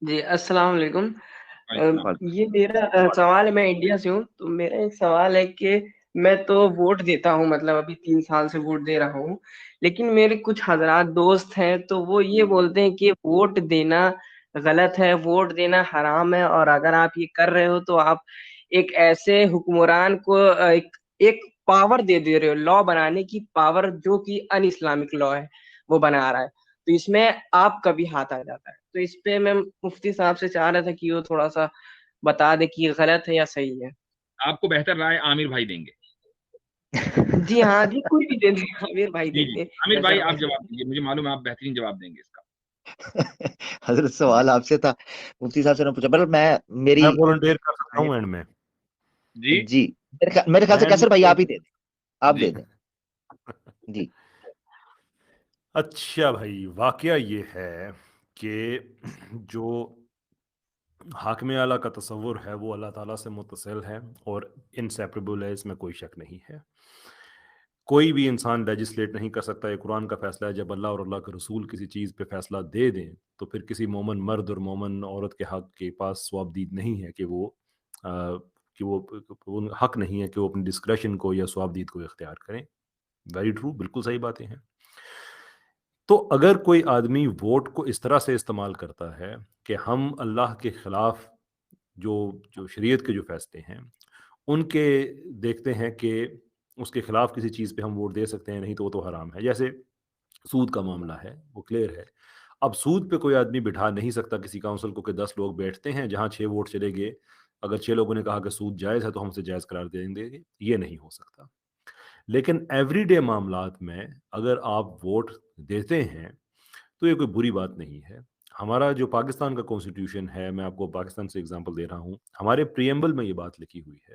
جی السلام علیکم۔ وعلیکم یہ میرا سوال ہے، میں انڈیا سے ہوں، تو میرا ایک سوال ہے کہ میں تو ووٹ دیتا ہوں، مطلب ابھی 3 سال سے ووٹ دے رہا ہوں، لیکن میرے کچھ حضرات دوست ہیں تو وہ یہ بولتے ہیں کہ ووٹ دینا غلط ہے، ووٹ دینا حرام ہے، اور اگر آپ یہ کر رہے ہو تو آپ ایک ایسے حکمران کو ایک پاور دے رہے ہو، لا بنانے کی پاور، جو کہ ان اسلامک لا ہے وہ بنا رہا ہے، تو اس میں آپ کا بھی ہاتھ آ جاتا ہے۔ تو اس پہ میں مفتی صاحب سے چاہ رہا تھا کہ وہ تھوڑا سا بتا دے کہ یہ غلط ہے یا صحیح ہے۔ آپ کو بہتر رائے عامر بھائی دیں گے۔ جی ہاں جی، کوئی بھی دے دیں، عامر بھائی جی دیں جی گے۔ عامر بھائی آپ جواب دیجیے، مجھے معلوم ہے آپ بہترین جواب دیں گے اس کا۔ حضرت سوال آپ سے تھا، مفتی صاحب سے نے پوچھا، پر میں میری والنٹیئر کر سکتا ہوں اینڈ میں۔ جی میرے خیال سے کیسر بھائی آپ ہی دے دیں، آپ جی دے دیں جی۔ اچھا بھائی، واقعہ یہ ہے کہ جو حاکم اعلیٰ کا تصور ہے وہ اللہ تعالیٰ سے متصل ہے اور انسیپریبل ہے، اس میں کوئی شک نہیں ہے۔ کوئی بھی انسان لیجسلیٹ نہیں کر سکتا، یہ قرآن کا فیصلہ ہے۔ جب اللہ اور اللہ کے رسول کسی چیز پہ فیصلہ دے دیں تو پھر کسی مومن مرد اور مومن عورت کے حق کے پاس ثوابدید نہیں ہے کہ وہ حق نہیں ہے کہ وہ اپنی ڈسکریشن کو یا ثوابدید کو اختیار کریں۔ ویری ٹرو، بالکل صحیح باتیں ہیں۔ تو اگر کوئی آدمی ووٹ کو اس طرح سے استعمال کرتا ہے کہ ہم اللہ کے خلاف جو شریعت کے جو فیصلے ہیں ان کے دیکھتے ہیں کہ اس کے خلاف کسی چیز پہ ہم ووٹ دے سکتے ہیں، نہیں تو وہ تو حرام ہے۔ جیسے سود کا معاملہ ہے، وہ کلیئر ہے۔ اب سود پہ کوئی آدمی بٹھا نہیں سکتا کسی کونسل کو کہ 10 لوگ بیٹھتے ہیں، جہاں 6 ووٹ چلے گئے، اگر 6 لوگوں نے کہا کہ سود جائز ہے تو ہم اسے جائز قرار دیں گے، یہ نہیں ہو سکتا۔ لیکن ایوری ڈے معاملات میں اگر آپ ووٹ دیتے ہیں تو یہ کوئی بری بات نہیں ہے۔ ہمارا جو پاکستان کا کانسٹیٹیوشن ہے، میں آپ کو پاکستان سے اگزامپل دے رہا ہوں، ہمارے پریمبل میں یہ بات لکھی ہوئی ہے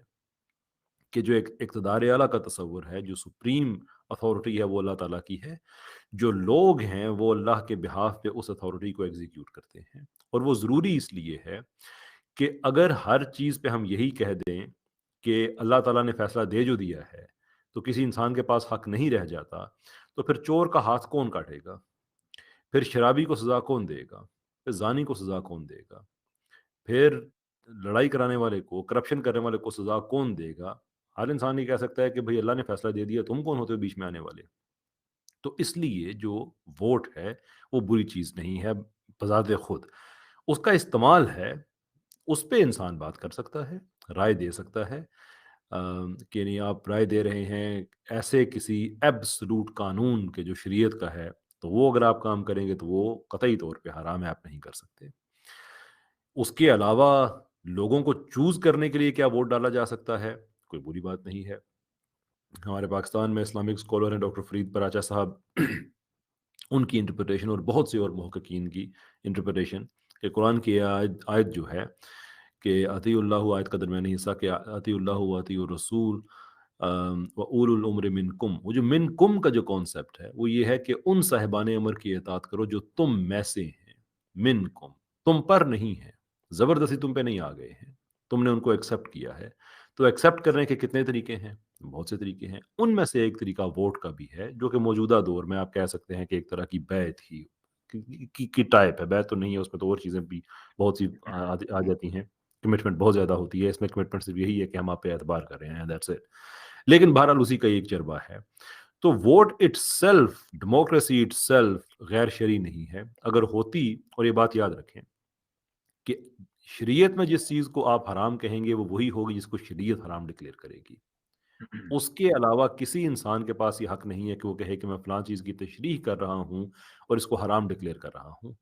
کہ جو ایک اقتدار اعلیٰ کا تصور ہے، جو سپریم اتھارٹی ہے وہ اللہ تعالیٰ کی ہے، جو لوگ ہیں وہ اللہ کے بہاف پہ اس اتھارٹی کو ایگزیکیوٹ کرتے ہیں، اور وہ ضروری اس لیے ہے کہ اگر ہر چیز پہ ہم یہی کہہ دیں کہ اللہ تعالیٰ نے فیصلہ دے جو دیا ہے تو کسی انسان کے پاس حق نہیں رہ جاتا، تو پھر چور کا ہاتھ کون کاٹے گا؟ پھر شرابی کو سزا کون دے گا؟ پھر زانی کو سزا کون دے گا؟ پھر لڑائی کرانے والے کو، کرپشن کرنے والے کو سزا کون دے گا؟ ہر انسان یہ کہہ سکتا ہے کہ بھئی اللہ نے فیصلہ دے دیا، تم کون ہوتے ہو بیچ میں آنے والے؟ تو اس لیے جو ووٹ ہے وہ بری چیز نہیں ہے بذات خود، اس کا استعمال ہے، اس پہ انسان بات کر سکتا ہے، رائے دے سکتا ہے کہ نہیں آپ رائے دے رہے ہیں ایسے کسی ایبسلوٹ قانون کے جو شریعت کا ہے، تو وہ اگر آپ کام کریں گے تو وہ قطعی طور پہ حرام ہے، آپ نہیں کر سکتے۔ اس کے علاوہ لوگوں کو چوز کرنے کے لیے کیا ووٹ ڈالا جا سکتا ہے، کوئی بری بات نہیں ہے۔ ہمارے پاکستان میں اسلامک اسکالر ہیں ڈاکٹر فرید پراچا صاحب، ان کی انٹرپریٹیشن اور بہت سے اور محققین کی انٹرپریٹیشن کہ قرآن کی آیت جو ہے کہ اطیع اللہ، آیت کا درمیانی حصہ کہ اطیع اللہ و اطیع الرسول و اولو الامر منکم، وہ جو منکم کا جو کانسیپٹ ہے وہ یہ ہے کہ ان صاحبان امر کی اطاعت کرو جو تم میں سے ہیں، منکم، تم پر نہیں ہے، زبردستی تم پہ نہیں آ گئے ہیں، تم نے ان کو ایکسیپٹ کیا ہے۔ تو ایکسیپٹ کرنے کے کتنے طریقے ہیں؟ بہت سے طریقے ہیں۔ ان میں سے ایک طریقہ ووٹ کا بھی ہے، جو کہ موجودہ دور میں آپ کہہ سکتے ہیں کہ ایک طرح کی بیعت ہی کی ٹائپ ہے، بیعت تو نہیں ہے، اس میں تو اور چیزیں بھی بہت سی آ جاتی ہیں، کمٹمنٹ بہت زیادہ ہوتی ہے، اس میں کمٹمنٹ صرف یہی ہے کہ ہم آپ پہ اعتبار کر رہے ہیں، دیٹس اٹ۔ لیکن بہرحال اسی کا ایک چربہ ہے۔ تو vote it self, democracy it self غیر شرعی نہیں ہے۔ اگر ہوتی، اور یہ بات یاد رکھیں کہ شریعت میں جس چیز کو آپ حرام کہیں گے وہ وہی ہوگی جس کو شریعت حرام ڈکلیئر کرے گی۔ اس کے علاوہ کسی انسان کے پاس یہ حق نہیں ہے کہ وہ کہے کہ میں فلاں چیز کی تشریح کر رہا ہوں اور اس کو حرام ڈکلیئر کر رہا ہوں۔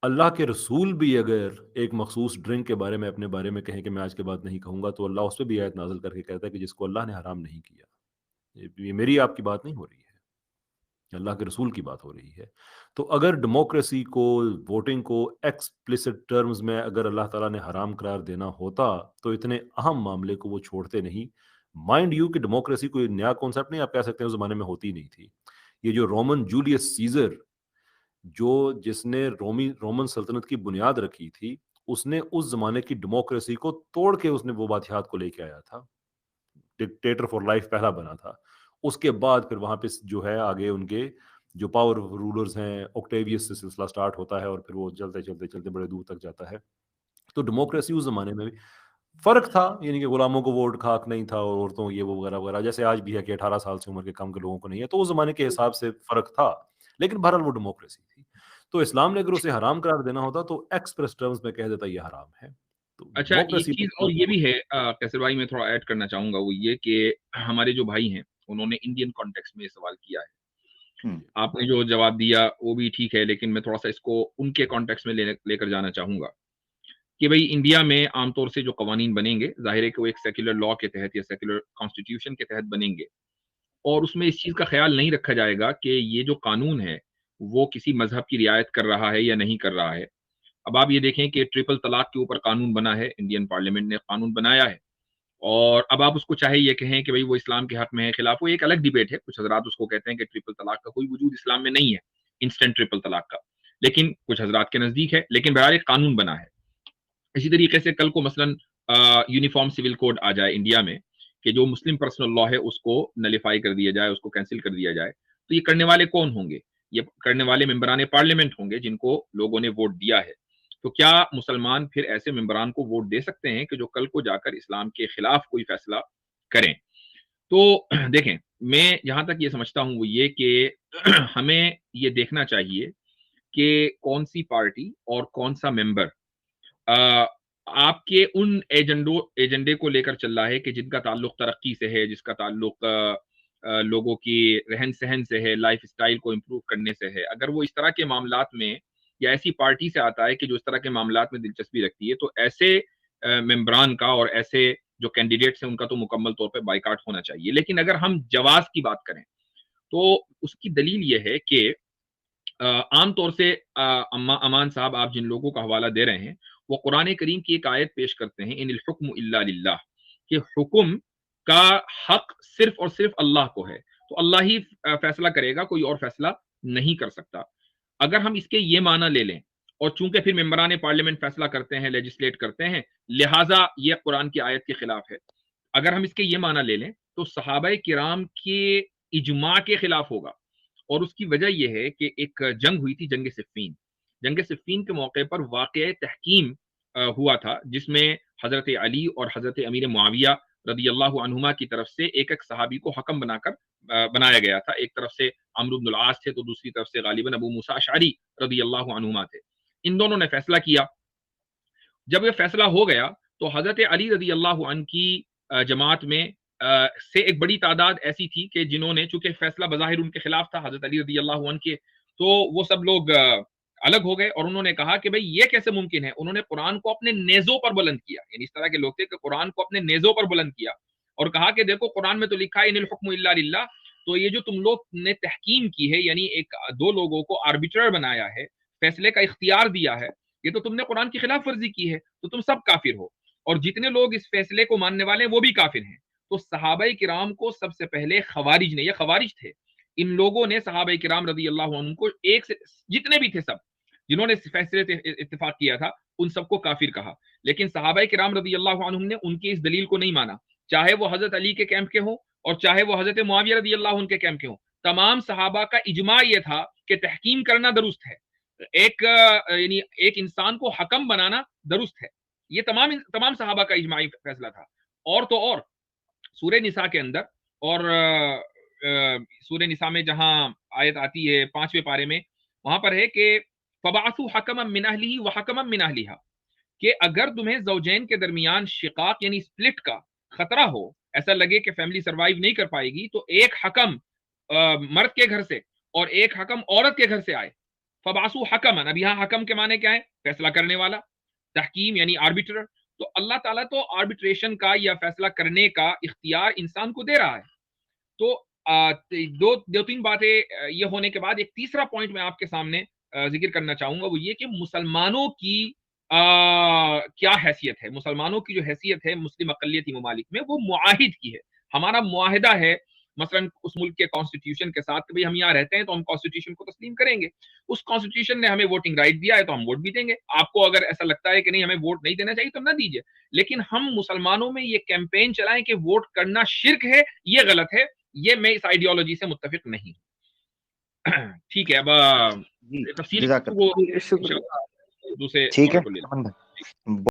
اللہ کے رسول بھی اگر ایک مخصوص ڈرنک کے بارے میں اپنے بارے میں کہیں کہ میں آج کے بعد نہیں کہوں گا، تو اللہ اس پہ بھی آیت نازل کر کے کہتا ہے کہ جس کو اللہ نے حرام نہیں کیا۔ یہ میری آپ کی بات نہیں ہو رہی ہے، اللہ کے رسول کی بات ہو رہی ہے۔ تو اگر ڈیموکریسی کو، ووٹنگ کو ایکسپلیسٹ ٹرمز میں اگر اللہ تعالیٰ نے حرام قرار دینا ہوتا تو اتنے اہم معاملے کو وہ چھوڑتے نہیں۔ مائنڈ یو کہ ڈیموکریسی کوئی نیا کانسیپٹ نہیں، آپ کہہ سکتے ہیں اس زمانے میں ہوتی نہیں تھی۔ یہ جو رومن جولیس سیزر، جس نے رومن سلطنت کی بنیاد رکھی تھی، اس نے اس زمانے کی ڈیموکریسی کو توڑ کے اس نے وہ بادشاہت کو لے کے آیا تھا، ڈکٹیٹر فار لائف پہلا بنا تھا۔ اس کے بعد پھر وہاں پہ جو ہے آگے ان کے جو پاور رولرز ہیں اوکٹیویس سے سلسلہ سٹارٹ ہوتا ہے اور پھر وہ چلتے چلتے چلتے بڑے دور تک جاتا ہے. تو ڈیموکریسی اس زمانے میں بھی فرق تھا, یعنی کہ غلاموں کو ووٹ کا حق نہیں تھا اور عورتوں یہ وہ وغیرہ وغیرہ, جیسے آج بھی ہے کہ 18 سال سے عمر کے کم کے لوگوں کو نہیں ہے, تو اس زمانے کے حساب سے فرق تھا, لیکن بہرحال وہ ڈیموکریسی تھی. تو اسلام نے اگر اسے حرام قرار دینا ہوتا تو ایکسپریس ٹرمز میں کہہ دیتا یہ حرام ہے. تو اچھا ایک چیز اور یہ بھی ہے کیسر بھائی, میں تھوڑا ایڈ کرنا چاہوں گا, وہ یہ کہ ہمارے جو بھائی ہیں انہوں نے انڈین کانٹیکسٹ میں یہ سوال کیا ہے. آپ نے جو جواب دیا وہ بھی ٹھیک ہے, لیکن میں تھوڑا سا اس کو ان کے کانٹیکسٹ میں لے کر جانا چاہوں گا کہ بھئی انڈیا میں عام طور سے جو قوانین بنیں گے, ظاہر ہے کہ وہ ایک سیکولر لا کے تحت یا سیکولر کانسٹیٹیوشن کے تحت بنیں گے, اور اس میں اس چیز کا خیال نہیں رکھا جائے گا کہ یہ جو قانون ہے وہ کسی مذہب کی رعایت کر رہا ہے یا نہیں کر رہا ہے. اب آپ یہ دیکھیں کہ ٹرپل طلاق کے اوپر قانون بنا ہے, انڈین پارلیمنٹ نے قانون بنایا ہے, اور اب آپ اس کو چاہے یہ کہیں کہ بھئی وہ اسلام کے حق میں ہے خلاف, وہ ایک الگ ڈیبیٹ ہے. کچھ حضرات اس کو کہتے ہیں کہ ٹرپل طلاق کا کوئی وجود اسلام میں نہیں ہے, انسٹنٹ ٹرپل طلاق کا, لیکن کچھ حضرات کے نزدیک ہے, لیکن بہرحال ایک قانون بنا ہے. اسی طریقے سے کل کو مثلاً یونیفارم سول کوڈ آ جائے انڈیا میں کہ جو مسلم پرسنل لا ہے اس کو نلیفائی کر دیا جائے, اس کو کینسل کر دیا جائے, تو یہ کرنے والے کون ہوں گے؟ یہ کرنے والے ممبران پارلیمنٹ ہوں گے جن کو لوگوں نے ووٹ دیا ہے. تو کیا مسلمان پھر ایسے ممبران کو ووٹ دے سکتے ہیں کہ جو کل کو جا کر اسلام کے خلاف کوئی فیصلہ کریں؟ تو دیکھیں, میں جہاں تک یہ سمجھتا ہوں وہ یہ کہ ہمیں یہ دیکھنا چاہیے کہ کون سی پارٹی اور کون سا ممبر آپ کے ان ایجنڈے کو لے کر چل رہا ہے کہ جن کا تعلق ترقی سے ہے, جس کا تعلق لوگوں کی رہن سہن سے ہے, لائف اسٹائل کو امپروو کرنے سے ہے. اگر وہ اس طرح کے معاملات میں یا ایسی پارٹی سے آتا ہے کہ جو اس طرح کے معاملات میں دلچسپی رکھتی ہے, تو ایسے ممبران کا اور ایسے جو کینڈیڈیٹس ہیں ان کا تو مکمل طور پہ بائیکاٹ ہونا چاہیے. لیکن اگر ہم جواز کی بات کریں تو اس کی دلیل یہ ہے کہ عام طور سے امان صاحب آپ جن لوگوں کا حوالہ دے رہے ہیں وہ قرآن کریم کی ایک آیت پیش کرتے ہیں, ان الحکم الا للہ, کہ حکم کا حق صرف اور صرف اللہ کو ہے, تو اللہ ہی فیصلہ کرے گا, کوئی اور فیصلہ نہیں کر سکتا. اگر ہم اس کے یہ معنی لے لیں, اور چونکہ پھر ممبران پارلیمنٹ فیصلہ کرتے ہیں, لیجسلیٹ کرتے ہیں, لہٰذا یہ قرآن کی آیت کے خلاف ہے. اگر ہم اس کے یہ معنی لے لیں تو صحابہ کرام کے اجماع کے خلاف ہوگا, اور اس کی وجہ یہ ہے کہ ایک جنگ ہوئی تھی, جنگ صفین. جنگ صفین کے موقع پر واقعہ تحکیم ہوا تھا, جس میں حضرت علی اور حضرت امیر معاویہ رضی اللہ عنہما کی طرف سے ایک ایک صحابی کو حکم بنایا گیا تھا. ایک طرف سے عمرو بن العاص تھے, تو دوسری طرف سے غالباً ابو موسیٰ اشعری رضی اللہ عنہما تھے. ان دونوں نے فیصلہ کیا. جب یہ فیصلہ ہو گیا تو حضرت علی رضی اللہ عنہ کی جماعت میں سے ایک بڑی تعداد ایسی تھی کہ جنہوں نے, چونکہ فیصلہ بظاہر ان کے خلاف تھا حضرت علی رضی اللہ عنہ کے, تو وہ سب لوگ الگ ہو گئے, اور انہوں نے کہا کہ بھئی یہ کیسے ممکن ہے. انہوں نے قرآن کو اپنے نیزوں پر بلند کیا, یعنی اس طرح کے لوگ تھے کہ قرآن کو اپنے نیزوں پر بلند کیا اور کہا کہ دیکھو قرآن میں تو لکھا ہے ان الحکم الا للہ, تو یہ جو تم لوگ نے تحکیم کی ہے, یعنی ایک دو لوگوں کو آربیٹر بنایا ہے, فیصلے کا اختیار دیا ہے, یہ تو تم نے قرآن کی خلاف ورزی کی ہے, تو تم سب کافر ہو, اور جتنے لوگ اس فیصلے کو ماننے والے ہیں وہ بھی کافر ہیں. تو صحابہ کرام کو سب سے پہلے خوارج نے, یہ خوارج تھے, ان لوگوں نے صحابہ کرام رضی اللہ عنہ کو ایک سے جتنے بھی تھے سب جنہوں نے فیصلے اتفاق کیا تھا ان سب کو کافر کہا. لیکن صحابہ کرام رضی اللہ عنہ نے ان کی اس دلیل کو نہیں مانا, چاہے وہ حضرت علی کے کیمپ کے ہوں اور چاہے وہ حضرت معاویہ رضی اللہ عنہ کے کیمپ کے ہوں. تمام صحابہ کا اجماع یہ تھا کہ تحکیم کرنا درست ہے, یعنی ایک انسان کو حکم بنانا درست ہے. یہ تمام صحابہ کا اجماعی فیصلہ تھا. اور تو اور سورہ نساء کے اندر, اور سورہ نساء میں جہاں آیت آتی ہے 5ویں پارے میں, وہاں پر ہے کہ فَبَعَثُوا حَكَمًا مِّنْ أَهْلِهِ وَحَكَمًا مِّنْ أَهْلِهَا, کہ اگر تمہیں زوجین کے درمیان شقاق یعنی سپلٹ کا خطرہ ہو, ایسا لگے کہ فیملی سروائیو نہیں کر پائے گی, تو ایک حکم مرد کے گھر سے اور ایک حکم عورت کے گھر سے آئے. فَبَعَثُوا حَكَمًا, اب یہاں حکم کے معنی کیا ہے؟ فیصلہ کرنے والا, تحکیم یعنی آربیٹر. تو اللہ تعالیٰ تو آربیٹریشن کا یا فیصلہ کرنے کا اختیار انسان کو دے رہا ہے. تو دو تین باتیں یہ ہونے کے بعد ایک تیسرا پوائنٹ میں آپ کے سامنے ذکر کرنا چاہوں گا, وہ یہ کہ مسلمانوں کی کیا حیثیت ہے. مسلمانوں کی جو حیثیت ہے مسلم اقلیتی ممالک میں, وہ معاہد کی ہے. ہمارا معاہدہ ہے مثلا اس ملک کے کانسٹیٹیوشن کے ساتھ کہ بھئی ہم یہاں رہتے ہیں تو ہم کانسٹیٹیوشن کو تسلیم کریں گے. اس کانسٹیٹیوشن نے ہمیں ووٹنگ رائٹ دیا ہے تو ہم ووٹ بھی دیں گے. آپ کو اگر ایسا لگتا ہے کہ نہیں ہمیں ووٹ نہیں دینا چاہیے تو نہ دیجیے, لیکن ہم مسلمانوں میں یہ کیمپین چلائیں کہ ووٹ کرنا شرک ہے, یہ غلط ہے. یہ میں اس آئیڈیالوجی سے متفق نہیں ہوں. ٹھیک ہے، اب تفصیل جزاک اللہ، وہ شکریہ. دوسرے ٹھیک ہے کو لے لیں. امن بھائی.